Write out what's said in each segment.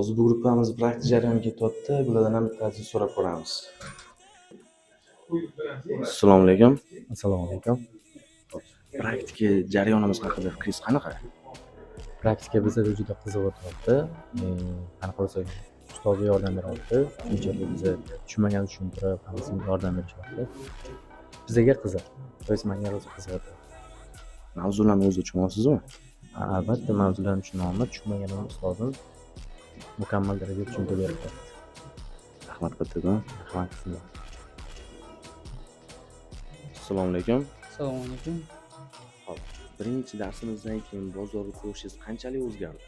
Hozir bu gruppamiz praktik jarayonga ketyapti. Bulardan ham bittasini so'rab ko'ramiz. Assalomu alaykum. Assalomu alaykum. Praktika jarayonimiz haqida fikringiz qanaqa? Praktika bizga juda qiziq o'tyapti. Qanaqa bo'lsak, ustoz yordam beryapti. Shunchaki biza tushunmaganimizni tushuntirib, hammasini yordam berishyapti. Bizga qiziq. Manga o'zi qiziq o'tyapti. Mavzularni o'zi tushunyapsizmi? Albatta, mavzularni tushunaman. Tushunmaganimni ustozim mukammal darajada tushuntirib beryapti. Rahmat kattadan. Rahmat sizga. Assalomu alaykum. Assalomu alaykum. Hop, birinchi darsimizdan keyin bozorni ko'rishingiz qanchalik o'zgardi?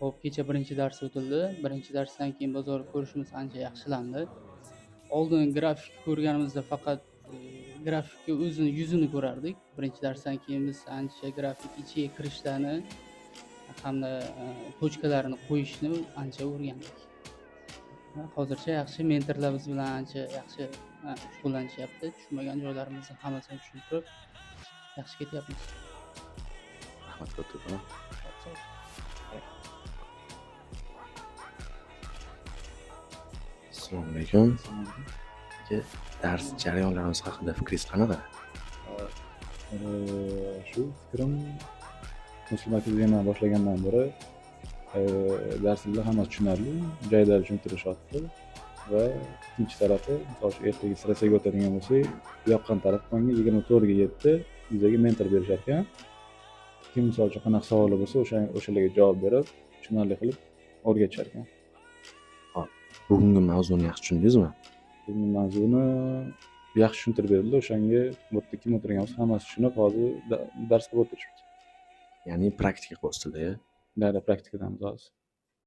Hop, kecha birinchi dars o'tildi. Birinchi darsdan keyin bozorni ko'rishimiz ancha yaxshilandi. Oldin grafik ko'rganimizda faqat grafikka o'zini yuzini ko'rardik. Birinchi darsdan keyin biz ancha grafik ichiga kirishlarni hamda tochkalarini qo'yishni ancha o'rgandik. Hozircha yaxshi, mentorlar biz bilan ancha yaxshi shug'ullanishyapti. Tushunmagan joylarimizni hammasini tushuntirib yaxshi ketyapmiz. Rahmat kattadan. Assalomu alaykum. Dars jarayonlarimiz haqida fikringiz qanaqa? Shu fikrim musulmonchilikni boshlagandan beri darslar hammasi tushunarli, joyida tushuntirishyapti va ikkinchi tarafi, misol uchun ertaga stressaga o'tadigan bo'lsak, yoqqan taraf menga 24 ga 7 bizga mentor berishar ekan. Kim misol uchun qanaqa savoli bo'lsa, o'shalarga javob berib, tushunarli qilib o'rgatishar ekan. Bugungi mavzuni yaxshi tushundingizmi? Bugungi mavzuni yaxshi tushuntirib berildi. O'shanga bu yerda kim o'tirgan bo'lsa, hammasi tushunib, hozir dars qilib o'tirishibdi. Ya'ni praktika qilyapsizlar-a? Praktikadamiz hozir.